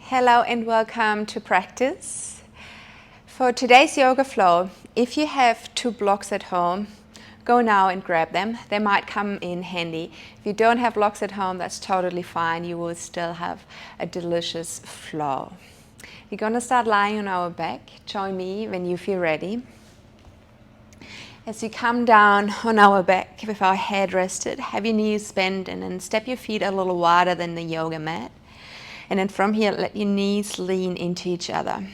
Hello and welcome to practice. For today's yoga flow, if you have 2 blocks at home, go now and grab them. They might come in handy. If you don't have blocks at home, that's totally fine. You will still have a delicious flow. We're going to start lying on our back. Join me when you feel ready. As you come down on our back with our head rested, have your knees bent and then step your feet a little wider than the yoga mat. And then from here, let your knees lean into each other.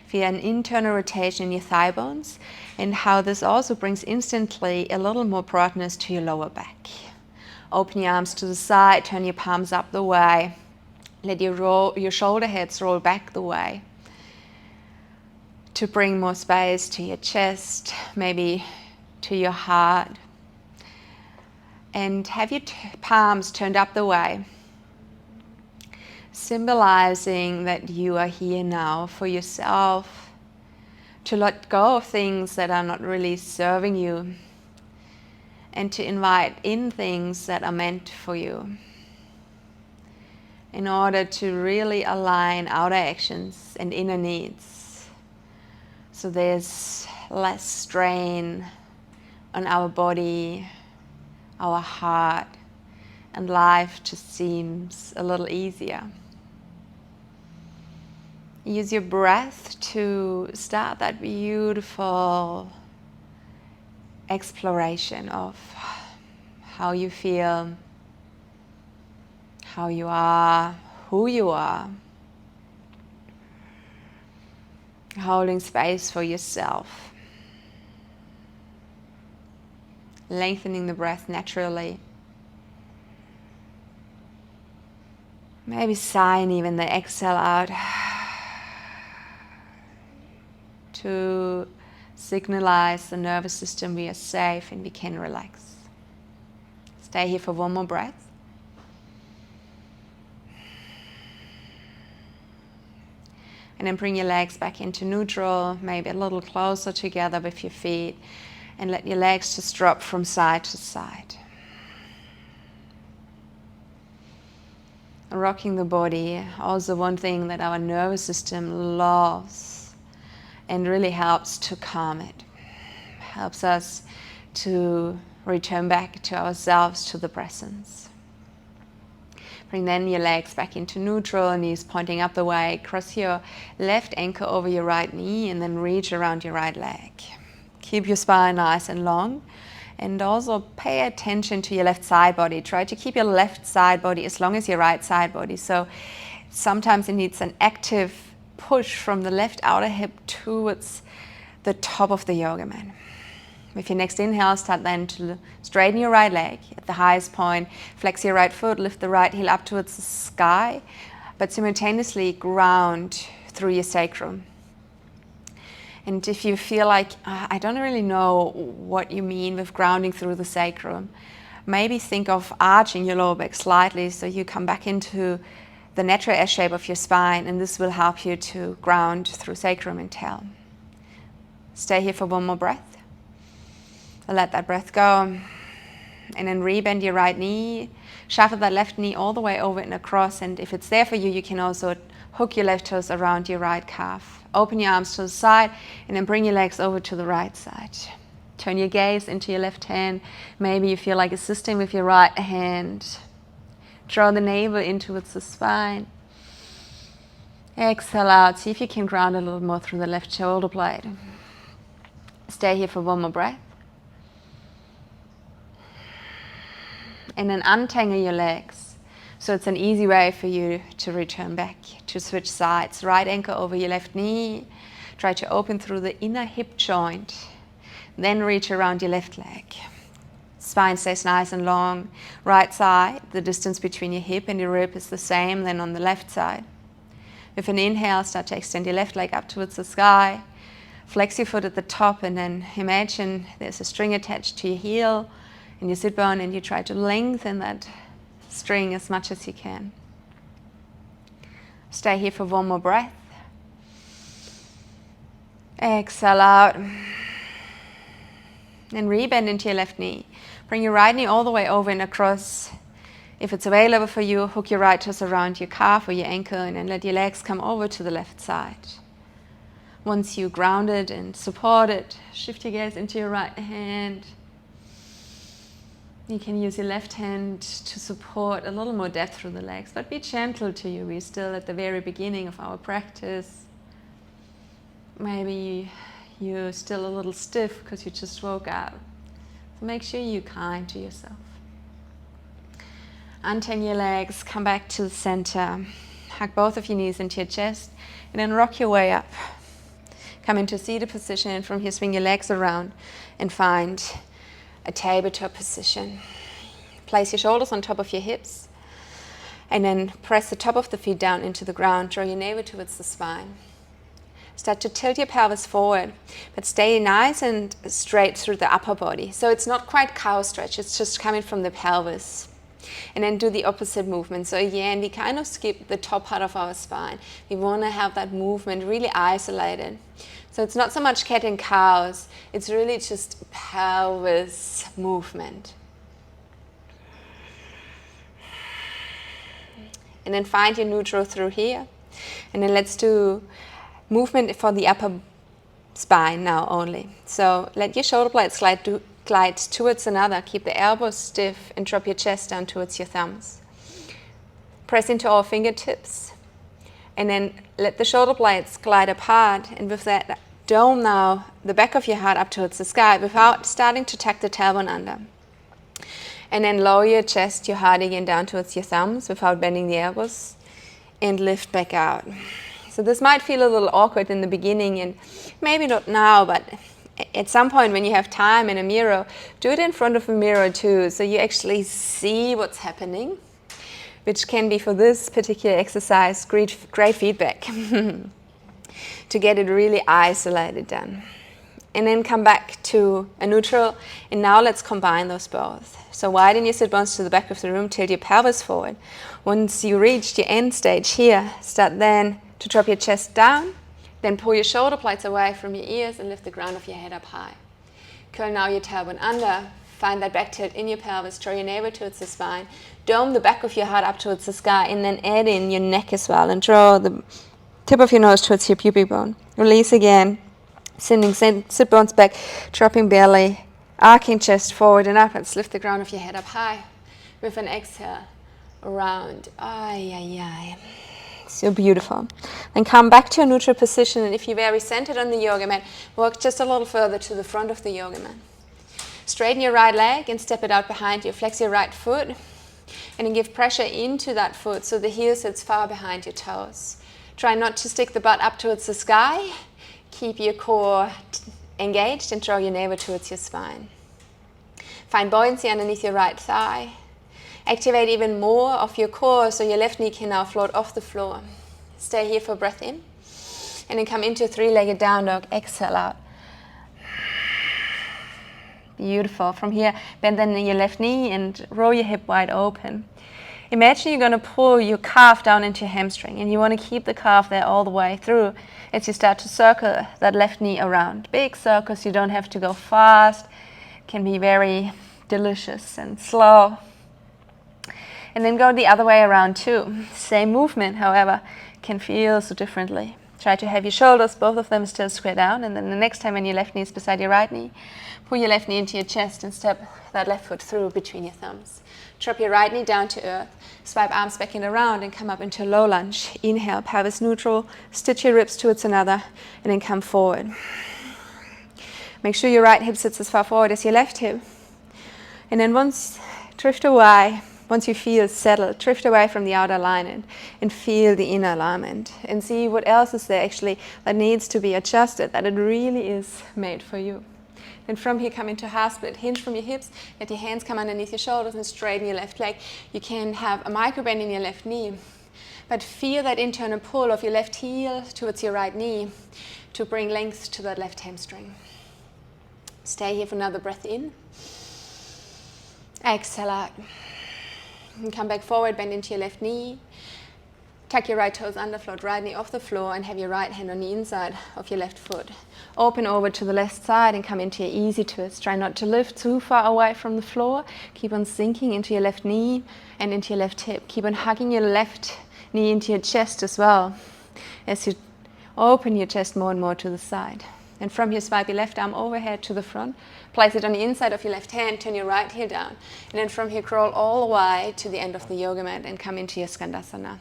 Feel an internal rotation in your thigh bones and how this also brings instantly a little more broadness to your lower back. Open your arms to the side, turn your palms up the way. Let your shoulder heads roll back the way to bring more space to your chest, maybe to your heart. And have your palms turned up the way, symbolizing that you are here now for yourself, to let go of things that are not really serving you, and to invite in things that are meant for you, in order to really align outer actions and inner needs. So there's less strain on our body, our heart, and life just seems a little easier. Use your breath to start that beautiful exploration of how you feel, how you are, who you are. Holding space for yourself. Lengthening the breath naturally. Maybe sighing even the exhale out to signalize the nervous system we are safe and we can relax. Stay here for one more breath. And then bring your legs back into neutral, maybe a little closer together with your feet, and let your legs just drop from side to side. Rocking the body, also one thing that our nervous system loves and really helps to calm it. Helps us to return back to ourselves, to the presence. Bring then your legs back into neutral, knees pointing up the way. Cross your left ankle over your right knee and then reach around your right leg. Keep your spine nice and long. And also pay attention to your left side body. Try to keep your left side body as long as your right side body. So sometimes it needs an active push from the left outer hip towards the top of the yoga mat. With your next inhale, start then to straighten your right leg at the highest point. Flex your right foot, lift the right heel up towards the sky, but simultaneously ground through your sacrum. And if you feel like, I don't really know what you mean with grounding through the sacrum, maybe think of arching your lower back slightly so you come back into the natural S shape of your spine, and this will help you to ground through sacrum and tail. Stay here for one more breath. Let that breath go. And then rebend your right knee, shuffle that left knee all the way over and across, and if it's there for you, you can also hook your left toes around your right calf. Open your arms to the side and then bring your legs over to the right side. Turn your gaze into your left hand. Maybe you feel like assisting with your right hand. Draw the navel in towards the spine. Exhale out. See if you can ground a little more through the left shoulder blade. Stay here for one more breath. And then untangle your legs. So it's an easy way for you to return back, to switch sides. Right ankle over your left knee. Try to open through the inner hip joint. Then reach around your left leg. Spine stays nice and long. Right side, the distance between your hip and your rib is the same then on the left side. With an inhale, start to extend your left leg up towards the sky. Flex your foot at the top and then imagine there's a string attached to your heel and your sit bone, and you try to lengthen that string as much as you can. Stay here for one more breath. Exhale out. Then rebend into your left knee. Bring your right knee all the way over and across. If it's available for you, hook your right toes around your calf or your ankle and then let your legs come over to the left side. Once you're grounded and supported, shift your gaze into your right hand. You can use your left hand to support a little more depth through the legs, but be gentle to you. We're still at the very beginning of our practice. Maybe you're still a little stiff because you just woke up. So make sure you're kind to yourself. Untangle your legs, come back to the center. Hug both of your knees into your chest and then rock your way up. Come into seated position and from here swing your legs around and find a tabletop position. Place your shoulders on top of your hips and then press the top of the feet down into the ground. Draw your navel towards the spine. Start to tilt your pelvis forward, but stay nice and straight through the upper body. So it's not quite cow stretch, it's just coming from the pelvis. And then do the opposite movement. So again, we kind of skip the top part of our spine. We want to have that movement really isolated. So it's not so much cat and cows, it's really just pelvis movement. And then find your neutral through here. And then let's do movement for the upper spine now only. So let your shoulder blades glide towards another. Keep the elbows stiff and drop your chest down towards your thumbs. Press into all fingertips. And then let the shoulder blades glide apart. And with that, dome now the back of your heart up towards the sky without starting to tuck the tailbone under. And then lower your chest, your heart again down towards your thumbs without bending the elbows. And lift back out. So this might feel a little awkward in the beginning and maybe not now, but at some point when you have time in a mirror, do it in front of a mirror too, so you actually see what's happening, which can be for this particular exercise great feedback to get it really isolated done. And then come back to a neutral, and now let's combine those both. So widen your sit bones to the back of the room, tilt your pelvis forward. Once you reach your end stage here, start then to drop your chest down, then pull your shoulder blades away from your ears and lift the ground of your head up high. Curl now your tailbone under, find that back tilt in your pelvis, draw your navel towards the spine, dome the back of your heart up towards the sky, and then add in your neck as well, and draw the tip of your nose towards your pubic bone. Release again, sending sit bones back, dropping belly, arcing chest forward and upwards, lift the ground of your head up high. With an exhale, around, So beautiful. Then come back to a neutral position, and if you're very centered on the yoga mat, walk just a little further to the front of the yoga mat. Straighten your right leg and step it out behind you. Flex your right foot and then give pressure into that foot so the heel sits far behind your toes. Try not to stick the butt up towards the sky. Keep your core engaged and draw your navel towards your spine. Find buoyancy underneath your right thigh. Activate even more of your core so your left knee can now float off the floor. Stay here for breath in. And then come into three-legged down dog. Exhale out. Beautiful. From here, bend then your left knee and roll your hip wide open. Imagine you're going to pull your calf down into your hamstring, and you want to keep the calf there all the way through as you start to circle that left knee around. Big circles, you don't have to go fast. It can be very delicious and slow. And then go the other way around too. Same movement, however, can feel so differently. Try to have your shoulders, both of them still square down, and then the next time when your left knee is beside your right knee, pull your left knee into your chest and step that left foot through between your thumbs. Drop your right knee down to earth, swipe arms back and around and come up into low lunge. Inhale, pelvis neutral, stitch your ribs towards another, and then come forward. Make sure your right hip sits as far forward as your left hip. And then drift away. Once you feel settled, drift away from the outer alignment and feel the inner alignment and see what else is there actually that needs to be adjusted, that it really is made for you. Then from here, come into half split, hinge from your hips, let your hands come underneath your shoulders and straighten your left leg. You can have a micro bend in your left knee, but feel that internal pull of your left heel towards your right knee to bring length to that left hamstring. Stay here for another breath in. Exhale out. And come back forward, bend into your left knee. Tuck your right toes under, float right knee off the floor, and have your right hand on the inside of your left foot. Open over to the left side and come into your easy twist. Try not to lift too far away from the floor. Keep on sinking into your left knee and into your left hip. Keep on hugging your left knee into your chest as well as you open your chest more and more to the side. And from here, swipe your left arm overhead to the front. Place it on the inside of your left hand. Turn your right heel down. And then from here, crawl all the way to the end of the yoga mat and come into your Skandasana.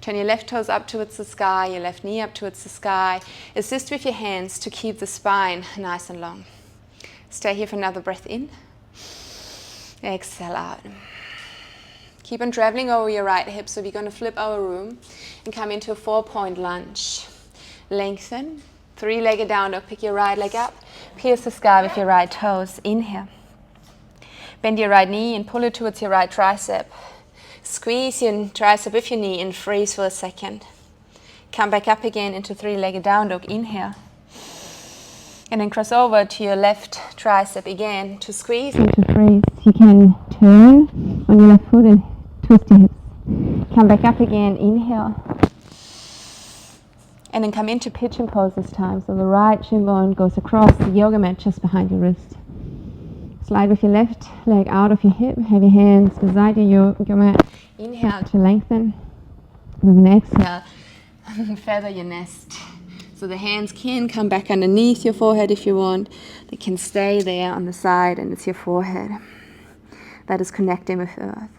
Turn your left toes up towards the sky, your left knee up towards the sky. Assist with your hands to keep the spine nice and long. Stay here for another breath in. Exhale out. Keep on traveling over your right hip, so we're going to flip our room and come into a 4-point lunge. Lengthen. 3-legged down dog. Pick your right leg up. Pierce the sky with your right toes. Inhale. Bend your right knee and pull it towards your right tricep. Squeeze your tricep with your knee and freeze for a second. Come back up again into 3-legged down dog. Inhale. And then cross over to your left tricep again to squeeze and to freeze. You can turn on your left foot and twist your hips. Come back up again. Inhale. And then come into pigeon pose this time. So the right shin bone goes across the yoga mat just behind your wrist. Slide with your left leg out of your hip. Have your hands beside your yoga mat. Inhale to lengthen. With an exhale, feather your nest. So the hands can come back underneath your forehead if you want. They can stay there on the side, and it's your forehead that is connecting with earth.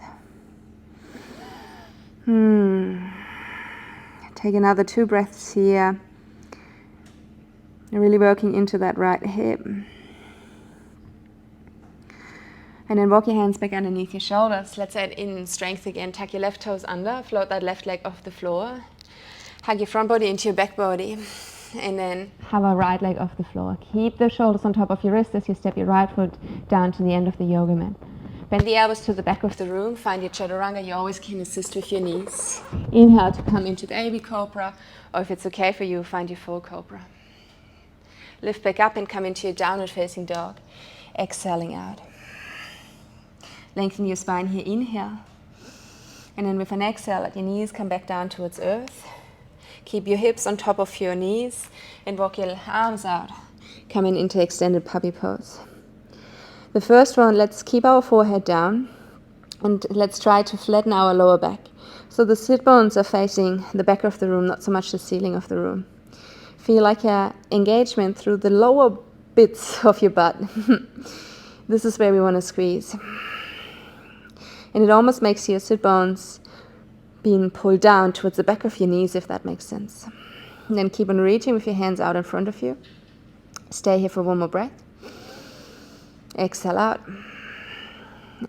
Take another 2 breaths here. You're really working into that right hip. And then walk your hands back underneath your shoulders. Let's add in strength again. Tuck your left toes under, float that left leg off the floor. Hug your front body into your back body. And then have a right leg off the floor. Keep the shoulders on top of your wrist as you step your right foot down to the end of the yoga mat. Bend the elbows to the back of the room. Find your chaturanga. You always can assist with your knees. Inhale to come into baby cobra. Or if it's okay for you, find your full cobra. Lift back up and come into your downward facing dog. Exhaling out. Lengthen your spine here, inhale. And then with an exhale, let your knees come back down towards earth. Keep your hips on top of your knees and walk your arms out. Coming into extended puppy pose. The first one, let's keep our forehead down and let's try to flatten our lower back. So the sit bones are facing the back of the room, not so much the ceiling of the room. Feel like an engagement through the lower bits of your butt. This is where we want to squeeze. And it almost makes your sit bones being pulled down towards the back of your knees, if that makes sense. And then keep on reaching with your hands out in front of you. Stay here for one more breath. Exhale out.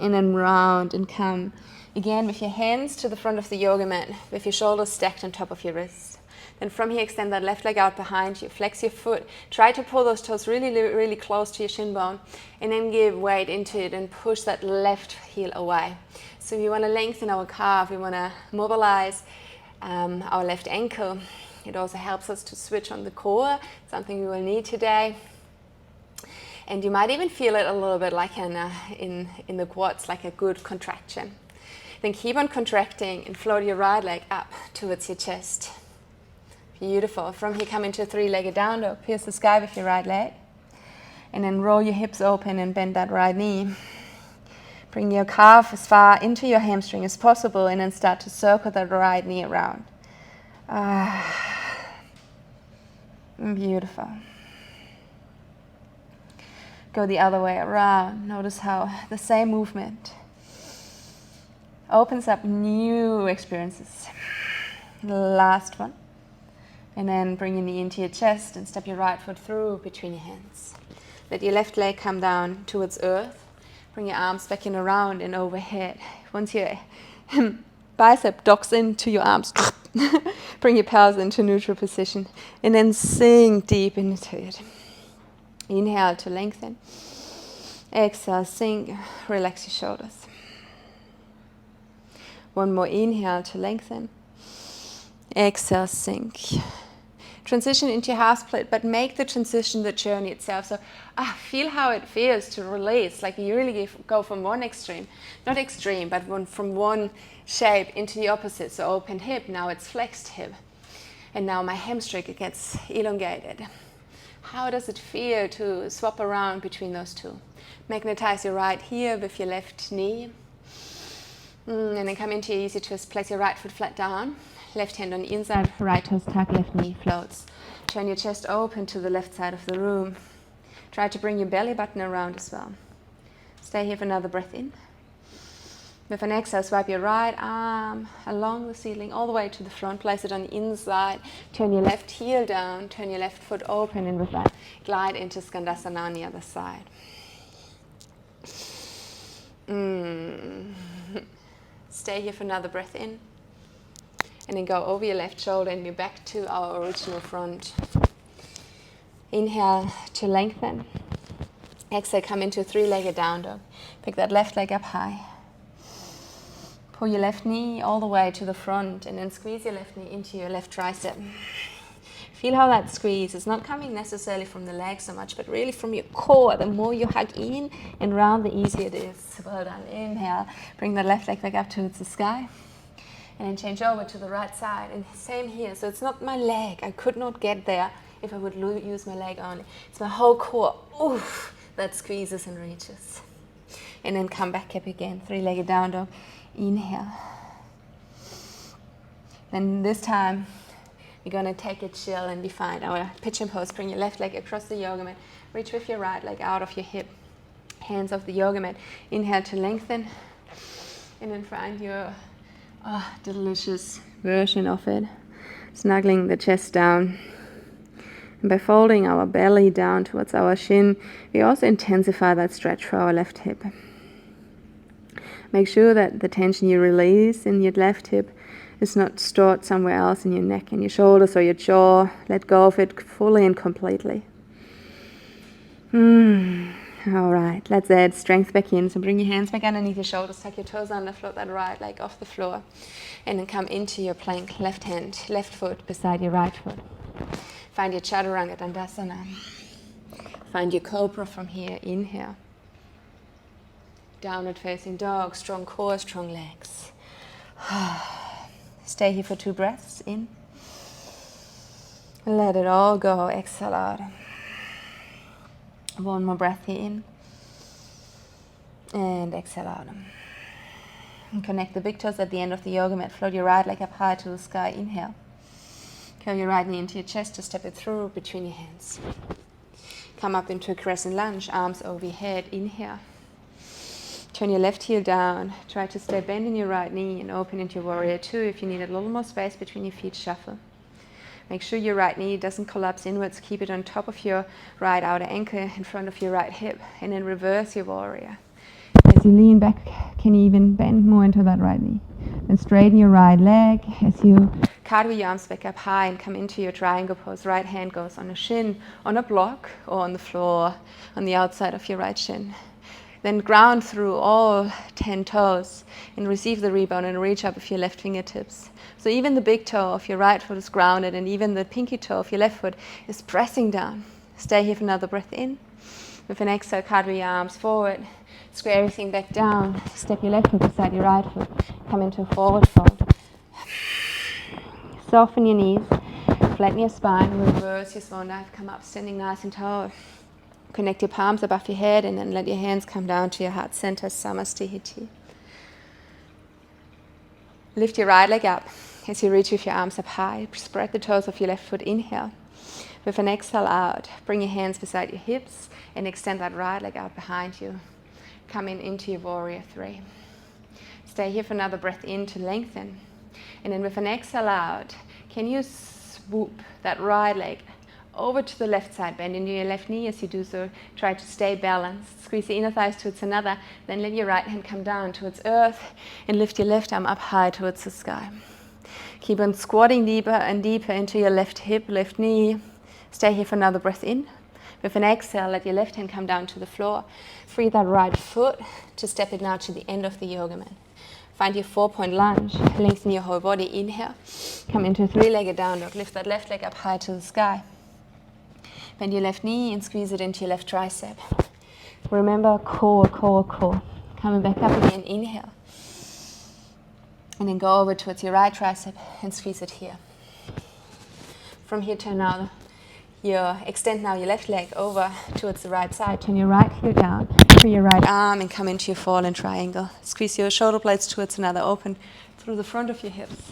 And then round and come again with your hands to the front of the yoga mat, with your shoulders stacked on top of your wrists. Then from here, extend that left leg out behind you. Flex your foot. Try to pull those toes really, really close to your shin bone. And then give weight into it and push that left heel away. So we want to lengthen our calf. We want to mobilize our left ankle. It also helps us to switch on the core, something we will need today. And you might even feel it a little bit like in the quads, like a good contraction. Then keep on contracting and float your right leg up towards your chest. Beautiful. From here, come into a 3-legged down dog. Pierce the sky with your right leg. And then roll your hips open and bend that right knee. Bring your calf as far into your hamstring as possible and then start to circle that right knee around. Beautiful. Go the other way around. Notice how the same movement opens up new experiences. Last one. And then bring your knee into your chest and step your right foot through between your hands. Let your left leg come down towards earth. Bring your arms back in around and overhead. Once your bicep docks into your arms, bring your pelvis into neutral position. And then sink deep into it. Inhale to lengthen. Exhale, sink. Relax your shoulders. One more inhale to lengthen. Exhale, sink. transition into your half split, but make the transition the journey itself. So feel how it feels to release, like you really go from one extreme, not extreme, but from one shape into the opposite. So open hip, now it's flexed hip. And now my hamstring gets elongated. How does it feel to swap around between those two? Magnetize your right heel with your left knee. And then come into your easy twist. Place your right foot flat down. Left hand on the inside, right toes tuck, left knee floats. Turn your chest open to the left side of the room. Try to bring your belly button around as well. Stay here for another breath in. With an exhale, swipe your right arm along the ceiling all the way to the front. Place it on the inside. Turn your left heel down. Turn your left foot open. And with that, glide into Skandasana on the other side. Stay here for another breath in. And then go over your left shoulder and you're back to our original front. Inhale to lengthen. Exhale, come into a three-legged down dog. Pick that left leg up high. Pull your left knee all the way to the front and then squeeze your left knee into your left tricep. Feel how that squeeze is not coming necessarily from the leg so much, but really from your core. The more you hug in and round, the easier it is. Well done. Inhale. Bring the left leg back up towards the sky. And then change over to the right side. And same here. So it's not my leg. I could not get there if I would use my leg only. It's my whole core. Oof, that squeezes and reaches. And then come back up again. Three-legged down dog. Inhale. Then this time, you're going to take it chill and define our pigeon pose. Bring your left leg across the yoga mat. Reach with your right leg out of your hip. Hands off the yoga mat. Inhale to lengthen. And then find your delicious version of it. Snuggling the chest down. And by folding our belly down towards our shin, we also intensify that stretch for our left hip. Make sure that the tension you release in your left hip is not stored somewhere else in your neck and your shoulders or your jaw. Let go of it fully and completely. All right, let's add strength back in. So bring your hands back underneath your shoulders, tuck your toes under, float that right leg off the floor. And then come into your plank, left hand, left foot beside your right foot. Find your Chaturanga Dandasana. Find your Cobra from here, inhale. Downward facing dog, strong core, strong legs. Stay here for 2 breaths, in. Let it all go, exhale out. One more breath here in. And exhale out. And connect the big toes at the end of the yoga mat. Float your right leg up high to the sky, inhale. Curl your right knee into your chest to step it through between your hands. Come up into a crescent lunge, arms over your head, inhale. Turn your left heel down. Try to stay bend in your right knee and open into your warrior 2. If you need a little more space between your feet, shuffle. Make sure your right knee doesn't collapse inwards. Keep it on top of your right outer ankle in front of your right hip. And then reverse your warrior. As you lean back, can you even bend more into that right knee? Then straighten your right leg as you cartwheel your arms back up high and come into your triangle pose. Right hand goes on a shin, on a block, or on the floor, on the outside of your right shin. Then ground through all 10 toes and receive the rebound and reach up with your left fingertips. So even the big toe of your right foot is grounded and even the pinky toe of your left foot is pressing down. Stay here for another breath in. With an exhale, cartwheel your arms forward. Square everything back down. Step your left foot beside your right foot. Come into a forward fold. Soften your knees. Flatten your spine. Reverse your swan dive. Come up standing nice and tall. Connect your palms above your head and then let your hands come down to your heart center, Samastihiti. Lift your right leg up as you reach with your arms up high. Spread the toes of your left foot, inhale. With an exhale out, bring your hands beside your hips and extend that right leg out behind you. Come into your warrior 3. Stay here for another breath in to lengthen. And then with an exhale out, can you swoop that right leg over to the left side, bend into your left knee as you do so. Try to stay balanced. Squeeze the inner thighs towards another. Then let your right hand come down towards earth and lift your left arm up high towards the sky. Keep on squatting deeper and deeper into your left hip, left knee. Stay here for another breath in. With an exhale, let your left hand come down to the floor. Free that right foot to step it now to the end of the yoga mat. Find your 4-point lunge. Lengthen your whole body. Inhale. Come into a 3-legged down dog. Lift that left leg up high to the sky. Bend your left knee and squeeze it into your left tricep. Remember, core, core, core. Coming back up again. Inhale. And then go over towards your right tricep and squeeze it here. From here, turn now. Extend now your left leg over towards the right side. Turn your right heel down to your right arm and come into your fallen triangle. Squeeze your shoulder blades towards another open through the front of your hips.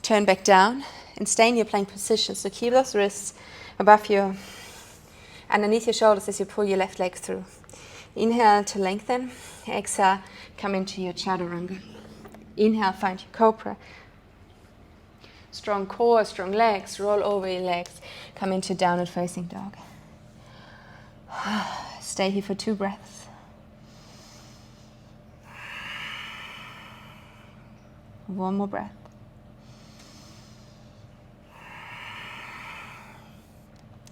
Turn back down and stay in your plank position. So keep those wrists underneath your shoulders as you pull your left leg through. Inhale to lengthen. Exhale, come into your chaturanga. Inhale, find your cobra. Strong core, strong legs, roll over your legs. Come into downward facing dog. Stay here for 2 breaths. One more breath.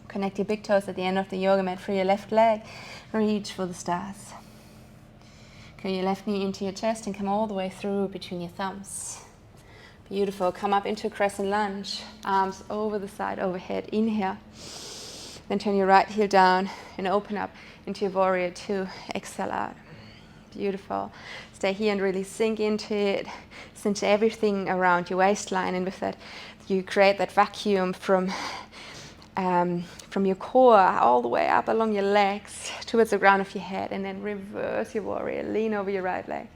Connect your big toes at the end of the yoga mat for your left leg. Reach for the stars. Carry your left knee into your chest and come all the way through between your thumbs. Beautiful. Come up into a crescent lunge. Arms over the side, overhead. Inhale. Then turn your right heel down and open up into your warrior 2. Exhale out. Beautiful. Stay here and really sink into it. Cinch everything around your waistline, and with that, you create that vacuum from your core all the way up along your legs towards the ground of your head, and then reverse your warrior. Lean over your right leg.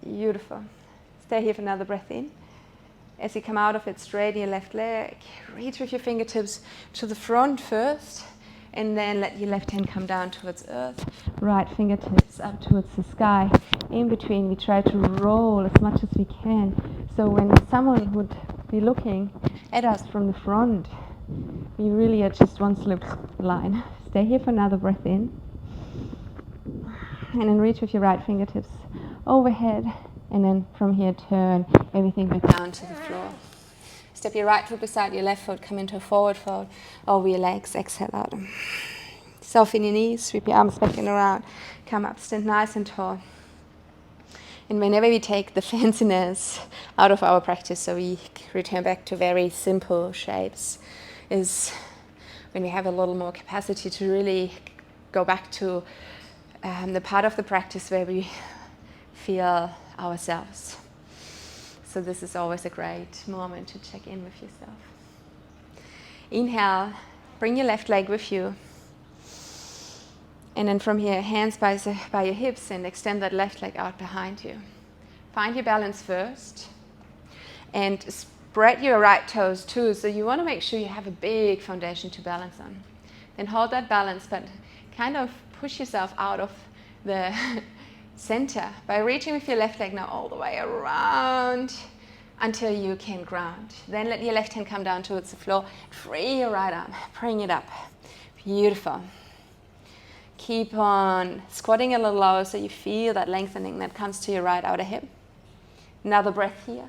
Beautiful. Stay here for another breath in. As you come out of it, straighten your left leg. Reach with your fingertips to the front first, and then let your left hand come down towards earth. Right fingertips up towards the sky. In between, we try to roll as much as we can. So when someone would be looking at us from the front, we really are just one slip line. Stay here for another breath in. And then reach with your right fingertips overhead. And then from here, turn everything back down to the floor. Step your right foot beside your left foot. Come into a forward fold over your legs. Exhale out. Soften your knees. Sweep your arms back and around. Come up. Stand nice and tall. And whenever we take the fanciness out of our practice, so we return back to very simple shapes, is when we have a little more capacity to really go back to the part of the practice where we feel ourselves. So this is always a great moment to check in with yourself. Inhale, bring your left leg with you. And then from here, hands by your hips, and extend that left leg out behind you. Find your balance first. And spread your right toes too. So you want to make sure you have a big foundation to balance on. Then hold that balance, but kind of push yourself out of the center by reaching with your left leg now all the way around until you can ground. Then let your left hand come down towards the floor. Free your right arm. Bring it up. Beautiful. Keep on squatting a little lower so you feel that lengthening that comes to your right outer hip. Another breath here.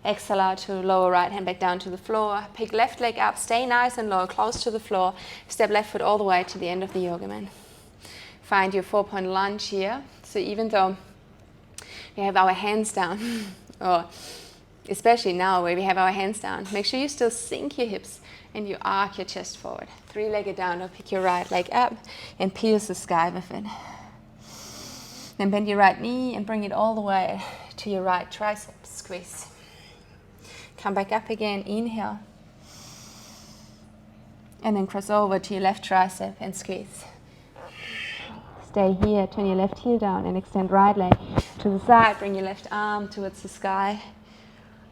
Exhale out to lower right hand back down to the floor. Pick left leg up. Stay nice and low, close to the floor. Step left foot all the way to the end of the yoga mat. Find your 4-point lunge here. So even though we have our hands down, or especially now where we have our hands down, make sure you still sink your hips and you arc your chest forward. 3-legged down, or pick your right leg up and pierce the sky with it. Then bend your right knee and bring it all the way to your right tricep. Squeeze. Come back up again. Inhale. And then cross over to your left tricep and squeeze. Stay here. Turn your left heel down and extend right leg to the side. Bring your left arm towards the sky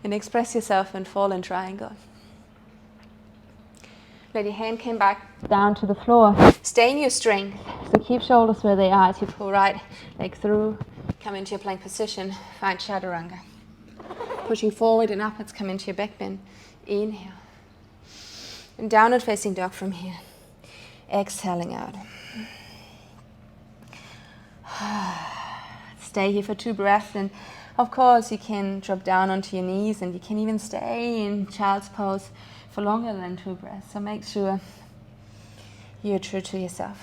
and express yourself in fallen triangle. Let your hand come back down to the floor. Stay in your strength. So keep shoulders where they are as you pull right leg through. Come into your plank position. Find chaturanga. Pushing forward and upwards, come into your back bend. Inhale. And downward facing dog from here. Exhaling out. Stay here for 2 breaths, and of course you can drop down onto your knees, and you can even stay in child's pose for longer than 2 breaths. So make sure you're true to yourself.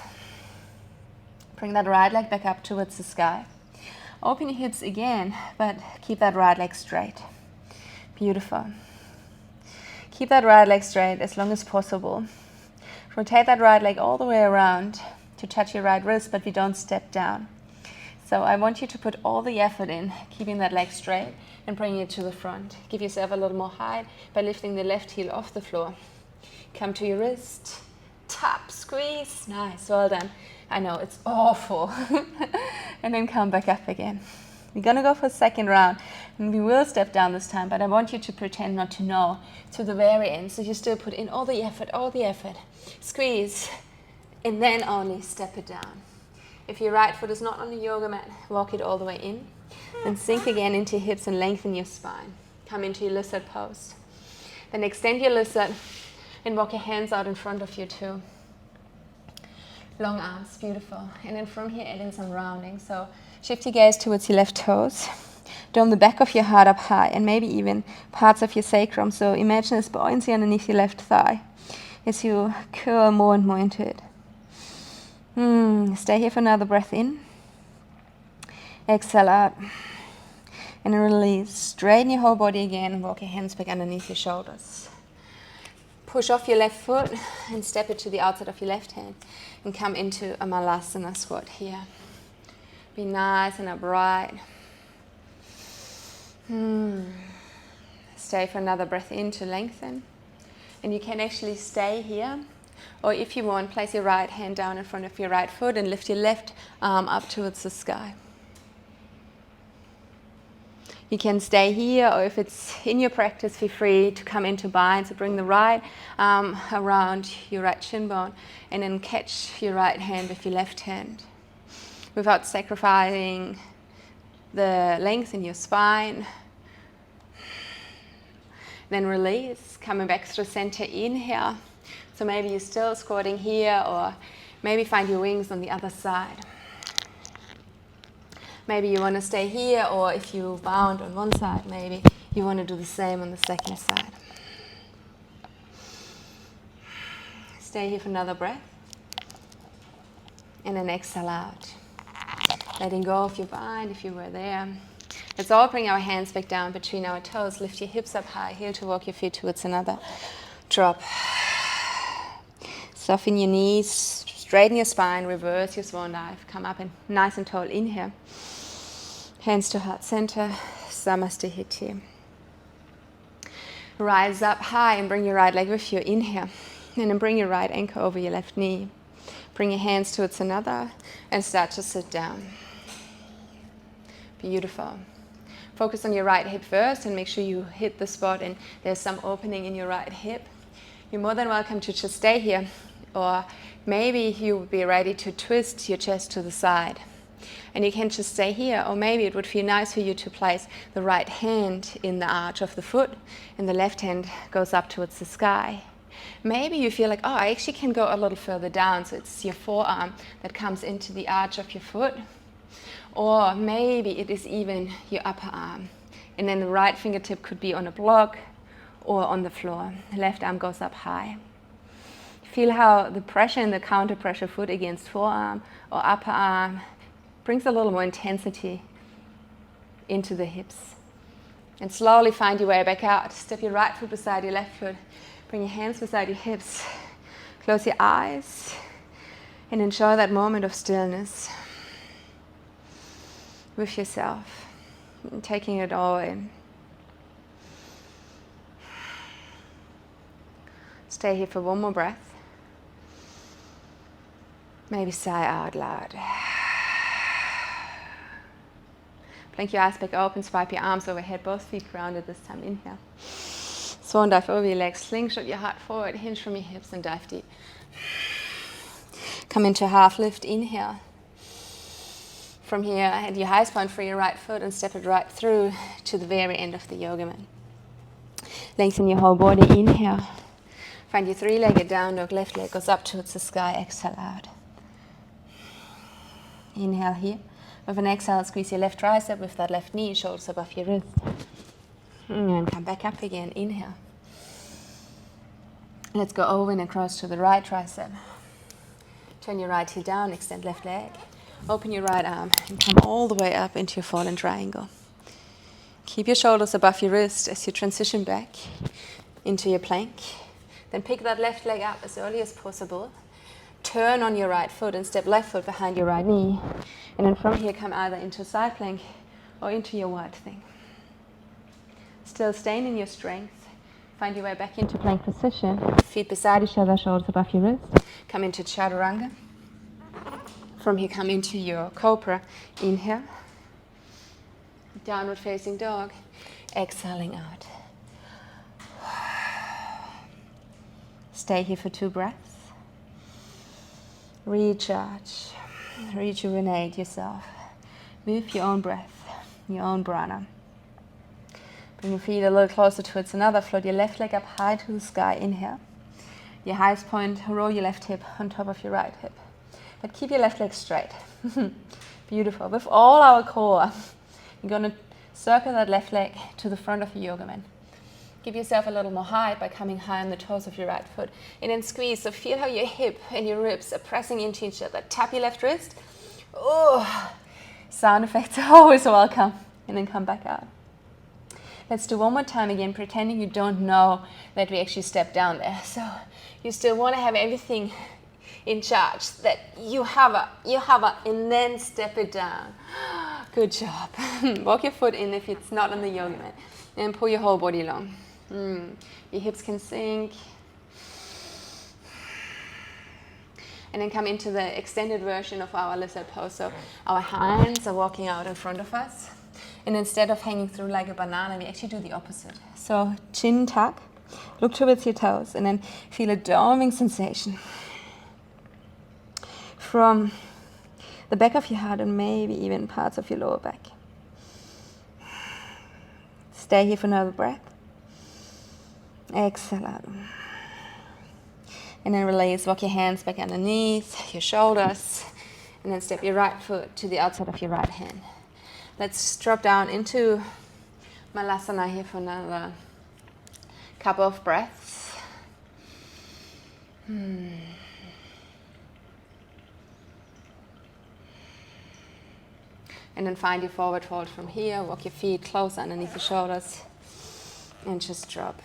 Bring that right leg back up towards the sky. Open your hips again, but keep that right leg straight. Beautiful. Keep that right leg straight as long as possible. Rotate that right leg all the way around to touch your right wrist, but we don't step down. So I want you to put all the effort in, keeping that leg straight and bringing it to the front. Give yourself a little more height by lifting the left heel off the floor. Come to your wrist, tap, squeeze. Nice, well done. I know, it's awful. And then come back up again. We're gonna go for a second round, and we will step down this time, but I want you to pretend not to know to the very end. So you still put in all the effort. Squeeze, and then only step it down. If your right foot is not on the yoga mat, walk it all the way in. Then sink again into your hips and lengthen your spine. Come into your lizard pose. Then extend your lizard and walk your hands out in front of you too. Long arms, beautiful. And then from here, add in some rounding. So shift your gaze towards your left toes. Dome the back of your heart up high, and maybe even parts of your sacrum. So imagine this buoyancy underneath your left thigh as you curl more and more into it. Stay here for another breath in. Exhale out. And release. Straighten your whole body again and walk your hands back underneath your shoulders. Push off your left foot and step it to the outside of your left hand and come into a malasana squat here. Be nice and upright. Stay for another breath in to lengthen. And you can actually stay here, or if you want, place your right hand down in front of your right foot and lift your left arm up towards the sky. You can stay here, or if it's in your practice, feel free to come into bind. So bring the right arm around your right shin bone and then catch your right hand with your left hand without sacrificing the length in your spine. Then release, coming back through center, inhale. So maybe you're still squatting here, or maybe find your wings on the other side. Maybe you want to stay here, or if you bound on one side, maybe you want to do the same on the second side. Stay here for another breath. And then exhale out. Letting go of your bind if you were there. Let's all bring our hands back down between our toes. Lift your hips up high, heel to walk your feet towards another drop. Soften your knees, straighten your spine, reverse your swan dive. Come up and nice and tall, inhale. Hands to heart center, Samasthiti. Rise up high and bring your right leg with you, inhale. And then bring your right ankle over your left knee. Bring your hands towards another and start to sit down. Beautiful. Focus on your right hip first and make sure you hit the spot and there's some opening in your right hip. You're more than welcome to just stay here, or maybe you would be ready to twist your chest to the side. And you can just stay here, or maybe it would feel nice for you to place the right hand in the arch of the foot and the left hand goes up towards the sky. Maybe you feel like, oh, I actually can go a little further down, so it's your forearm that comes into the arch of your foot. Or maybe it is even your upper arm. And then the right fingertip could be on a block or on the floor. The left arm goes up high. Feel how the pressure in the counter pressure foot against forearm or upper arm brings a little more intensity into the hips. And slowly find your way back out. Step your right foot beside your left foot. Bring your hands beside your hips. Close your eyes and enjoy that moment of stillness with yourself, taking it all in. Stay here for one more breath. Maybe sigh out loud. Blink your eyes back open, swipe your arms overhead, both feet grounded this time. Inhale. Swan dive over your legs, slingshot your heart forward, hinge from your hips and dive deep. Come into half lift, inhale. From here, at your highest point for your right foot and step it right through to the very end of the yoga mat. Lengthen your whole body, inhale. Find your three-legged down dog, left leg goes up towards the sky, exhale out. Inhale here. With an exhale, squeeze your left tricep with that left knee, shoulders above your wrist. And come back up again, inhale. Let's go over and across to the right tricep. Turn your right heel down, extend left leg. Open your right arm and come all the way up into your fallen triangle. Keep your shoulders above your wrist as you transition back into your plank. Then pick that left leg up as early as possible. Turn on your right foot and step left foot behind your right knee. And then from here, come either into side plank or into your wide thing. Still staying in your strength. Find your way back into plank position. Feet beside each other, shoulders above your wrist. Come into chaturanga. From here, come into your cobra. Inhale. Downward facing dog. Exhaling out. Stay here for 2 breaths. Recharge. Rejuvenate yourself with your own breath, your own prana. Bring your feet a little closer towards another. Float your left leg up high to the sky. Inhale. Your highest point, roll your left hip on top of your right hip. But keep your left leg straight. Beautiful. With all our core, you're going to circle that left leg to the front of your yoga mat. Give yourself a little more height by coming high on the toes of your right foot. And then squeeze. So feel how your hip and your ribs are pressing into each other. Tap your left wrist. Oh, sound effects are always welcome. And then come back out. Let's do one more time again, pretending you don't know that we actually stepped down there. So you still want to have everything in charge, that you hover, and then step it down. Good job. Walk your foot in if it's not on the yoga mat. And pull your whole body long. Your hips can sink. And then come into the extended version of our lizard pose. So our hands are walking out in front of us. And instead of hanging through like a banana, we actually do the opposite. So chin tuck, look towards your toes, and then feel a doming sensation from the back of your heart and maybe even parts of your lower back. Stay here for another breath. Exhale out. And then release, walk your hands back underneath your shoulders, and then step your right foot to the outside of your right hand. Let's drop down into Malasana here for another couple of breaths. And then find your forward fold from here. Walk your feet close underneath your shoulders and just drop.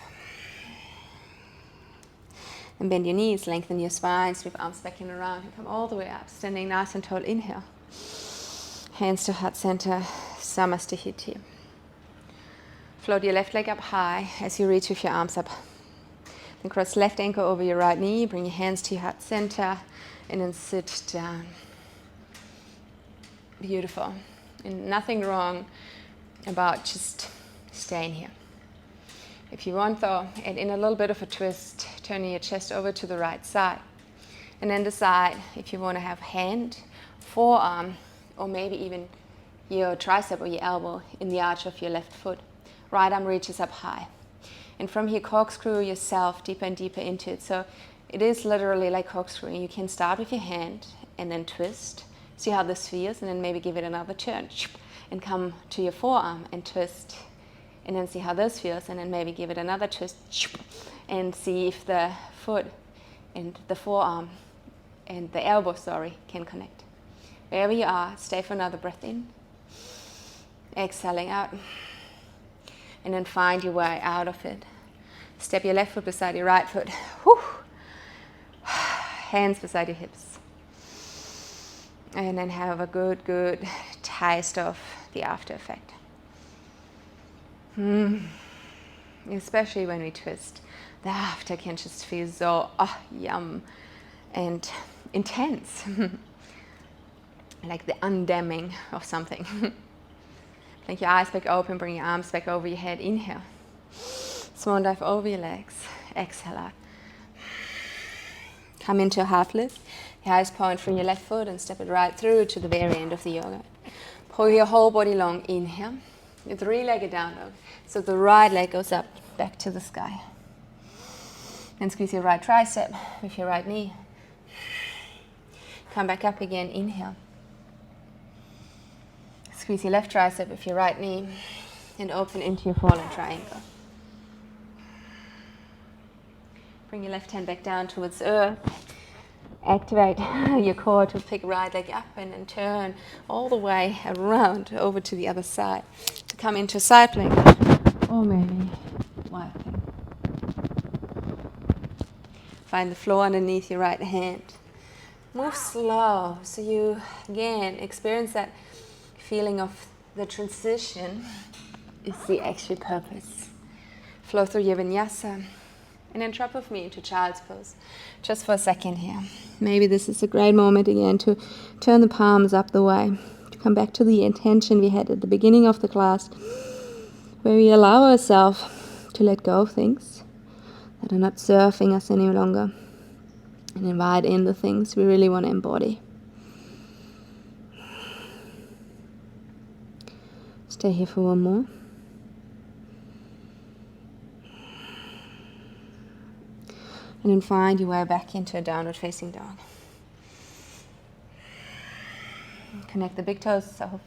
And bend your knees, lengthen your spine, sweep arms back and around, and come all the way up, standing nice and tall. Inhale. Hands to heart center, Samasthiti. Float your left leg up high as you reach with your arms up. Then cross left ankle over your right knee, bring your hands to your heart center, and then sit down. Beautiful. And nothing wrong about just staying here. If you want though, add in a little bit of a twist, turning your chest over to the right side. And then decide if you want to have hand, forearm, or maybe even your tricep or your elbow in the arch of your left foot. Right arm reaches up high. And from here, corkscrew yourself deeper and deeper into it. So it is literally like corkscrewing. You can start with your hand and then twist. See how this feels, and then maybe give it another turn. And come to your forearm and twist. And then see how this feels, and then maybe give it another twist. And see if the foot and the forearm and the elbow, can connect. Wherever you are, stay for another breath in. Exhaling out. And then find your way out of it. Step your left foot beside your right foot. Whew. Hands beside your hips. And then have a good taste of the after effect. Especially when we twist. The after can just feel so yum and intense. Like the undemming of something. Blink your eyes back open, bring your arms back over your head. Inhale. Swan dive over your legs. Exhale out. Come into a half lift. Your highest point from your left foot and step it right through to the very end of the yoga. Pull your whole body long. Inhale. Your three-legged down dog. So the right leg goes up, back to the sky. Then squeeze your right tricep with your right knee. Come back up again. Inhale. Squeeze your left tricep with your right knee and open into your fallen triangle. Bring your left hand back down towards earth activate your core to pick right leg up and then turn all the way around over to the other side. To come into side plank or maybe wide plank. Find the floor underneath your right hand. Move slow so you again experience that feeling of the transition is the actual purpose. Flow through your vinyasa and then drop with me into child's pose. Just for a second here. Maybe this is a great moment again to turn the palms up the way. To come back to the intention we had at the beginning of the class, where we allow ourselves to let go of things that are not serving us any longer and invite in the things we really want to embody. Stay here for one more. And then find your way back into a downward facing dog. Connect the big toes off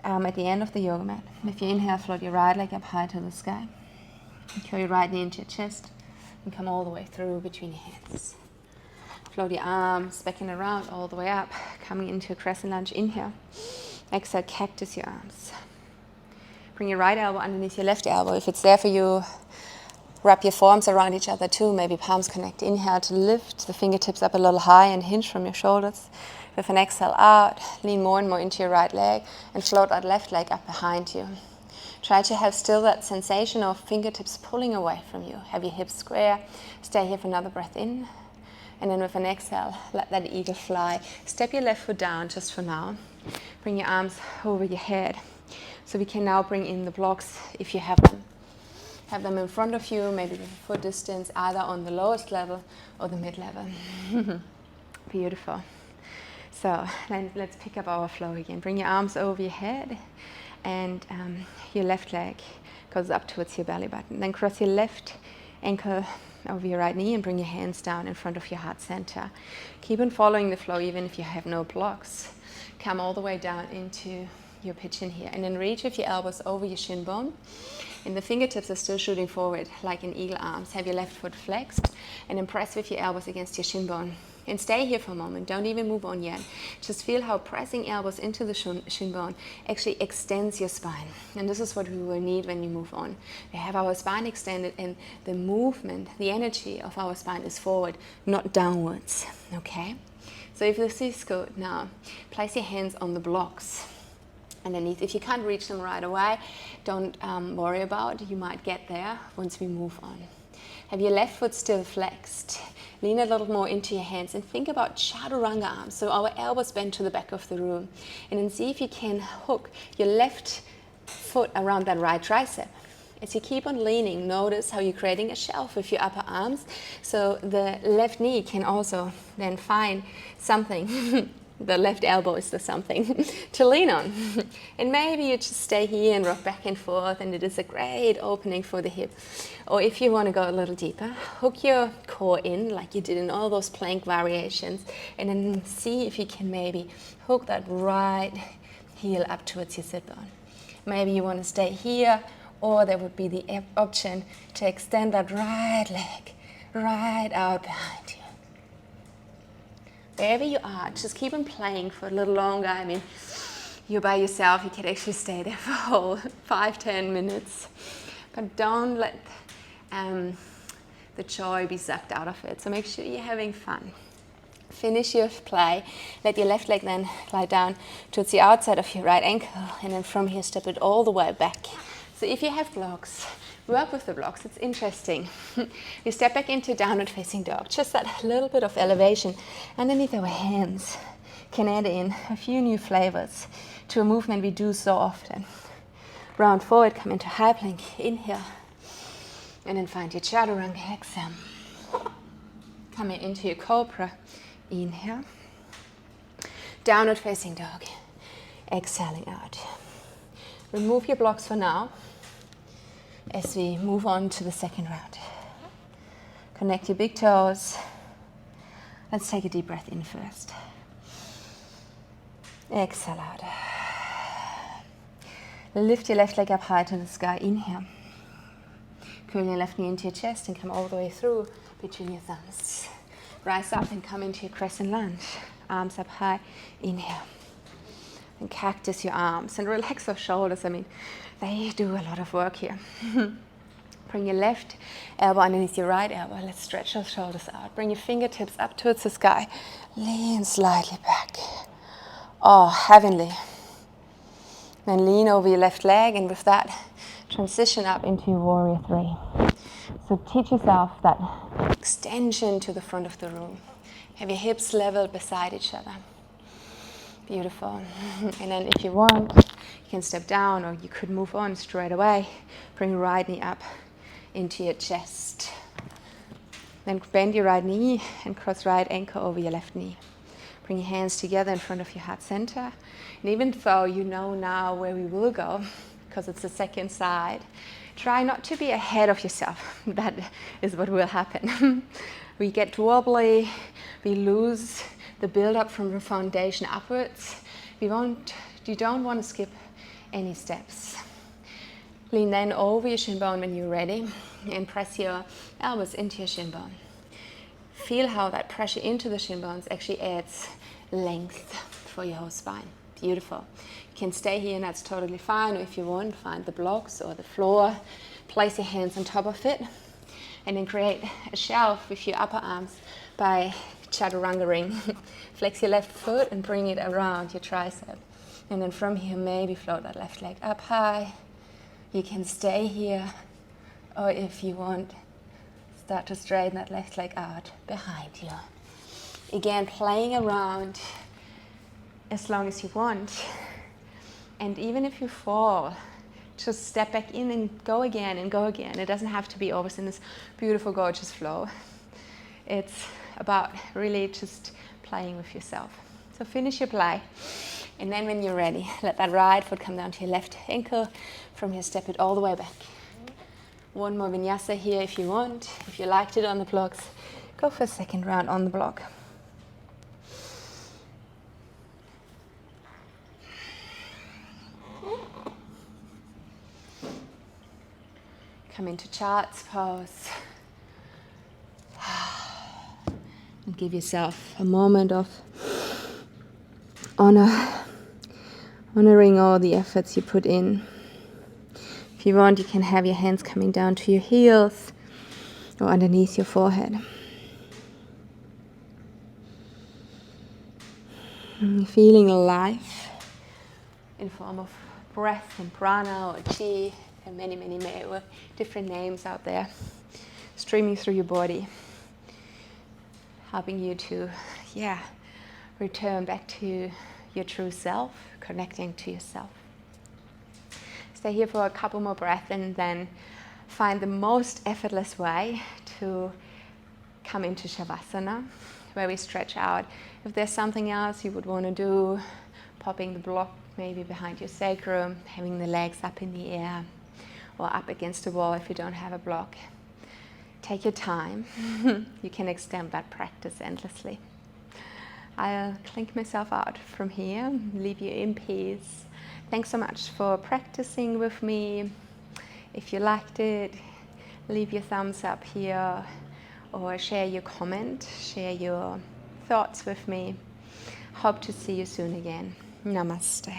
at the end of the yoga mat. If you inhale, float your right leg up high to the sky. Curl your right knee into your chest and come all the way through between your hands. Float your arms back and around all the way up, coming into a crescent lunge. Inhale. Exhale, cactus your arms. Bring your right elbow underneath your left elbow. If it's there for you, wrap your forearms around each other too. Maybe palms connect. Inhale to lift the fingertips up a little high and hinge from your shoulders. With an exhale out, lean more and more into your right leg and float that left leg up behind you. Try to have still that sensation of fingertips pulling away from you. Have your hips square. Stay here for another breath in. And then with an exhale, let that eagle fly. Step your left foot down just for now. Bring your arms over your head. So we can now bring in the blocks if you have them. Have them in front of you, maybe with a foot distance, either on the lowest level or the mid-level. Beautiful. So then let's pick up our flow again. Bring your arms over your head and your left leg goes up towards your belly button. Then cross your left ankle over your right knee and bring your hands down in front of your heart center. Keep on following the flow even if you have no blocks. Come all the way down into your pigeon here and then reach with your elbows over your shin bone. And the fingertips are still shooting forward like an eagle arms. Have your left foot flexed and then press with your elbows against your shin bone. And stay here for a moment. Don't even move on yet. Just feel how pressing elbows into the shin bone actually extends your spine. And this is what we will need when we move on. We have our spine extended and the movement, the energy of our spine is forward, not downwards. Okay? So if this is good now, place your hands on the blocks underneath. If you can't reach them right away, don't worry about it. You might get there once we move on. Have your left foot still flexed. Lean a little more into your hands and think about chaturanga arms. So our elbows bend to the back of the room. And then see if you can hook your left foot around that right tricep. As you keep on leaning, notice how you're creating a shelf with your upper arms. So the left knee can also then find something. The left elbow is the something to lean on. And maybe you just stay here and rock back and forth, and it is a great opening for the hip. Or if you want to go a little deeper, hook your core in like you did in all those plank variations, and then see if you can maybe hook that right heel up towards your sit bone. Maybe you want to stay here, or there would be the option to extend that right leg right out behind you. Wherever you are, just keep on playing for a little longer. I mean, you're by yourself, you can actually stay there for a whole 5-10 minutes. But don't let the joy be sucked out of it. So make sure you're having fun. Finish your play. Let your left leg then glide down towards the outside of your right ankle. And then from here, step it all the way back. So if you have blocks, work with the blocks. It's interesting. We step back into downward facing dog. Just that little bit of elevation underneath our hands can add in a few new flavors to a movement we do so often. Round forward, come into high plank. Inhale. And then find your chaturanga. Exhale. Coming into your cobra. Inhale. Downward facing dog. Exhaling out. Remove your blocks for now as we move on to the second round. Connect your big toes. Let's take a deep breath in first. Exhale out. Lift your left leg up high to the sky. Inhale. Curl your left knee into your chest and come all the way through between your thumbs. Rise up and come into your crescent lunge. Arms up high, inhale. And cactus your arms and relax your shoulders. I mean, they do a lot of work here. Bring your left elbow underneath your right elbow. Let's stretch those shoulders out. Bring your fingertips up towards the sky. Lean slightly back. Oh, heavenly. Then lean over your left leg, and with that, transition up into your warrior three. So teach yourself that extension to the front of the room. Have your hips level beside each other. Beautiful. And then if you want, you can step down, or you could move on straight away. Bring your right knee up into your chest. Then bend your right knee and cross right ankle over your left knee. Bring your hands together in front of your heart center. And even though you know now where we will go, because it's the second side, try not to be ahead of yourself. That is what will happen. We get wobbly, we lose the build-up from the foundation upwards. You don't want to skip any steps. Lean then over your shin bone when you're ready and press your elbows into your shin bone. Feel how that pressure into the shin bones actually adds length for your whole spine. Beautiful. You can stay here and that's totally fine. Or if you want, find the blocks or the floor. Place your hands on top of it and then create a shelf with your upper arms by chaturanga. Flex your left foot and bring it around your tricep. And then from here, maybe float that left leg up high. You can stay here, or if you want, start to straighten that left leg out behind you. Again, playing around as long as you want. And even if you fall, just step back in and go again and go again. It doesn't have to be always in this beautiful, gorgeous flow. It's about really just playing with yourself. So finish your play. And then when you're ready, let that right foot come down to your left ankle. From here, step it all the way back. One more vinyasa here if you want. If you liked it on the blocks, go for a second round on the block. Come into child's pose. And give yourself a moment of honoring all the efforts you put in. If you want, you can have your hands coming down to your heels or underneath your forehead. Feeling life in form of breath and prana or chi, and many different names out there, streaming through your body, helping you to, return back to your true self, connecting to yourself. Stay here for a couple more breaths and then find the most effortless way to come into Shavasana, where we stretch out. If there's something else you would want to do, popping the block maybe behind your sacrum, having the legs up in the air, or up against the wall if you don't have a block. Take your time. You can extend that practice endlessly. I'll clink myself out from here, leave you in peace. Thanks so much for practicing with me. If you liked it, leave your thumbs up here or share your comment, share your thoughts with me. Hope to see you soon again. Namaste.